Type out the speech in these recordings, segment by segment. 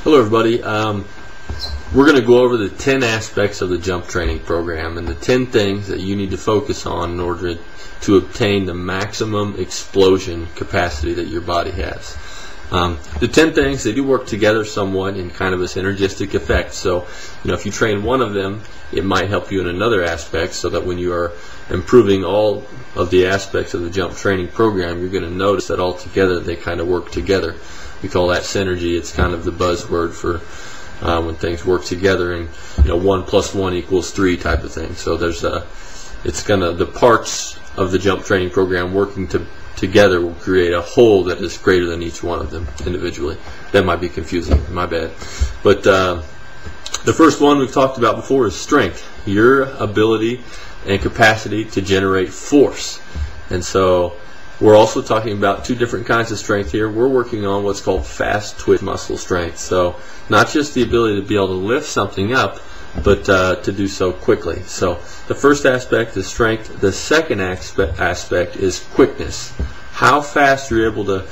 Hello everybody. We're going to go over the 10 aspects of the jump training program and the 10 things that you need to focus on in order to obtain the maximum explosion capacity that your body has. The 10 things, they do work together somewhat in kind of a synergistic effect. So, if you train one of them, it might help you in another aspect, so that when you are improving all of the aspects of the jump training program, you're going to notice that all together they kind of work together. We call that synergy. It's kind of the buzzword for when things work together, and 1 + 1 = 3 type of thing. So there's the parts of the jump training program working together will create a whole that is greater than each one of them individually. That might be confusing, my bad. But the first one we've talked about before is strength, your ability and capacity to generate force. And so we're also talking about 2 different kinds of strength here. We're working on what's called fast twitch muscle strength. So not just the ability to be able to lift something up, but to do so quickly. So the first aspect is strength. The second aspect is quickness. How fast you're able to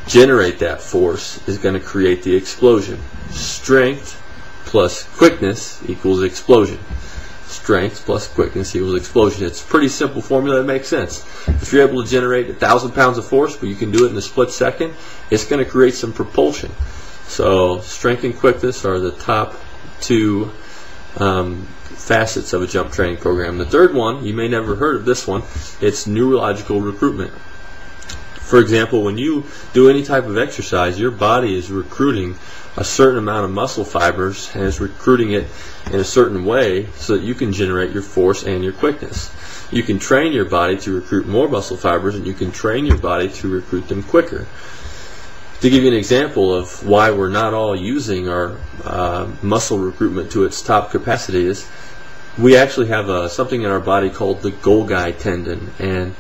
generate that force is going to create the explosion. Strength plus quickness equals explosion. Strength plus quickness equals explosion. It's a pretty simple formula that makes sense. If you're able to generate 1,000 pounds of force, but you can do it in a split second, it's going to create some propulsion. So strength and quickness are the top 2 facets of a jump training program. The third one, you may never have heard of this one, it's neurological recruitment. For example, when you do any type of exercise, your body is recruiting a certain amount of muscle fibers and is recruiting it in a certain way so that you can generate your force and your quickness. You can train your body to recruit more muscle fibers, and you can train your body to recruit them quicker. To give you an example of why we're not all using our muscle recruitment to its top capacity is we actually have something in our body called the Golgi tendon, and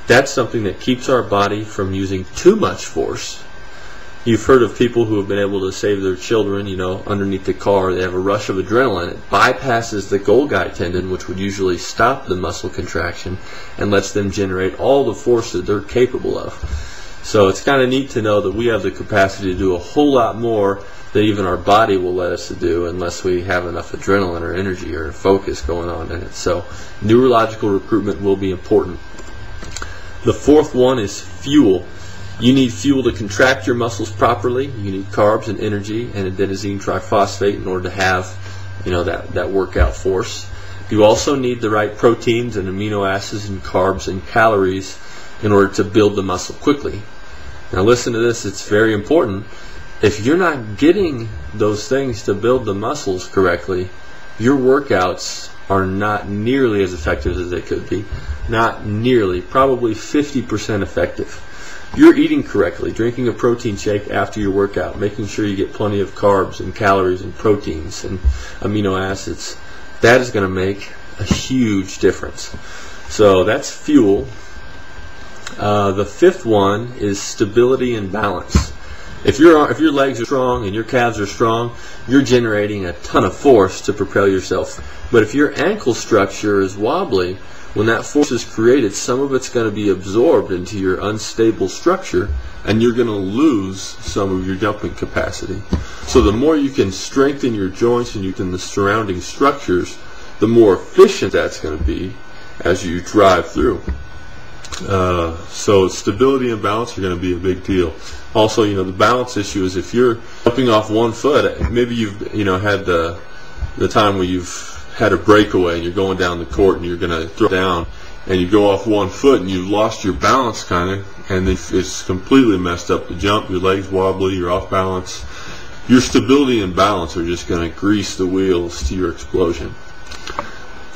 that's something that keeps our body from using too much force. You've heard of people who have been able to save their children, underneath the car. They have a rush of adrenaline. It bypasses the Golgi tendon, which would usually stop the muscle contraction, and lets them generate all the force that they're capable of. So it's kind of neat to know that we have the capacity to do a whole lot more than even our body will let us to do, unless we have enough adrenaline or energy or focus going on in it. So neurological recruitment will be important. The fourth one is fuel. You need fuel to contract your muscles properly. You need carbs and energy and adenosine triphosphate in order to have that workout force. You also need the right proteins and amino acids and carbs and calories in order to build the muscle quickly. Now listen to this, it's very important. If you're not getting those things to build the muscles correctly, your workouts are not nearly as effective as they could be. Not nearly, probably 50% effective. You're eating correctly, drinking a protein shake after your workout, making sure you get plenty of carbs and calories and proteins and amino acids. That is going to make a huge difference. So that's fuel. The fifth one is stability and balance. If your legs are strong and your calves are strong, you're generating a ton of force to propel yourself. But if your ankle structure is wobbly, when that force is created, some of it's going to be absorbed into your unstable structure, and you're going to lose some of your jumping capacity. So the more you can strengthen your joints and the surrounding structures, the more efficient that's going to be as you drive through. So stability and balance are going to be a big deal. Also, the balance issue is if you're jumping off one foot, maybe you've had the time where you've had a breakaway and you're going down the court and you're going to throw down and you go off one foot and you've lost your balance kind of, and it's completely messed up the jump. Your legs wobbly, you're off balance. Your stability and balance are just going to grease the wheels to your explosion.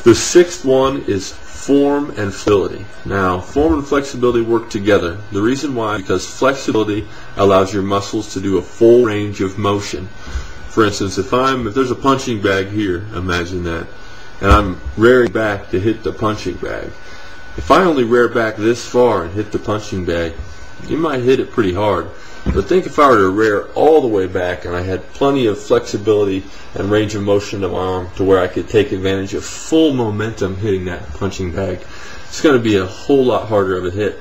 The sixth one is form and flexibility. Now, form and flexibility work together. The reason why is because flexibility allows your muscles to do a full range of motion. For instance, if there's a punching bag here, imagine that, and I'm rearing back to hit the punching bag. If I only rear back this far and hit the punching bag, you might hit it pretty hard. But think if I were to rear all the way back and I had plenty of flexibility and range of motion of my arm to where I could take advantage of full momentum hitting that punching bag, it's going to be a whole lot harder of a hit.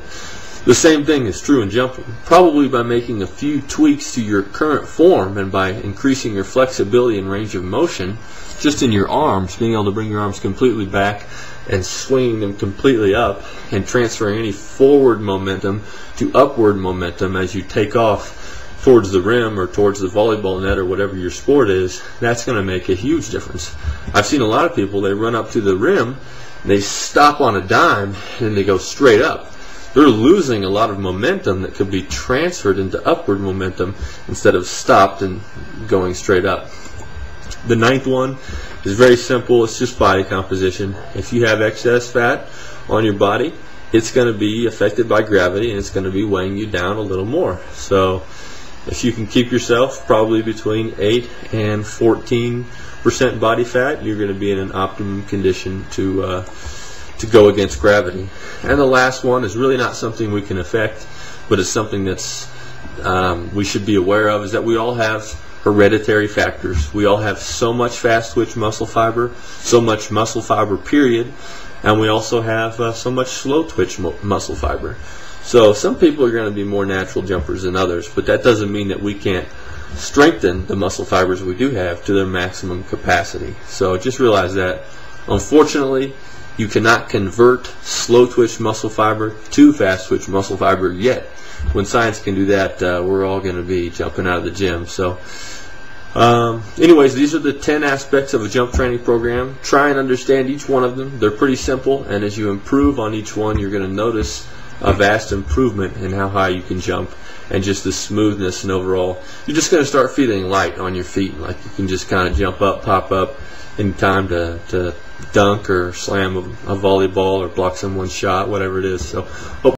The same thing is true in jumping. Probably by making a few tweaks to your current form and by increasing your flexibility and range of motion, just in your arms, being able to bring your arms completely back and swinging them completely up and transferring any forward momentum to upward momentum as you take off towards the rim or towards the volleyball net or whatever your sport is, that's going to make a huge difference. I've seen a lot of people, they run up to the rim, they stop on a dime, and they go straight up. They're losing a lot of momentum that could be transferred into upward momentum instead of stopped and going straight up. The ninth one is very simple. It's just body composition. If you have excess fat on your body, it's going to be affected by gravity and it's going to be weighing you down a little more. So if you can keep yourself probably between 8 and 14% body fat, you're going to be in an optimum condition to go against gravity. And the last one is really not something we can affect, but it's something that's we should be aware of, is that we all have hereditary factors. We all have so much fast twitch muscle fiber, so much muscle fiber period, and we also have so much slow twitch muscle fiber. So some people are going to be more natural jumpers than others, but that doesn't mean that we can't strengthen the muscle fibers we do have to their maximum capacity. So just realize that, unfortunately, you cannot convert slow twitch muscle fiber to fast twitch muscle fiber yet. When science can do that, we're all going to be jumping out of the gym. So anyways, these are the 10 aspects of a jump training program. Try and understand each one of them. They're pretty simple, and as you improve on each one, you're going to notice a vast improvement in how high you can jump and just the smoothness, and overall you're just going to start feeling light on your feet, like you can just kind of jump up, pop up in time to dunk or slam a volleyball or block someone's shot, whatever it is. So hope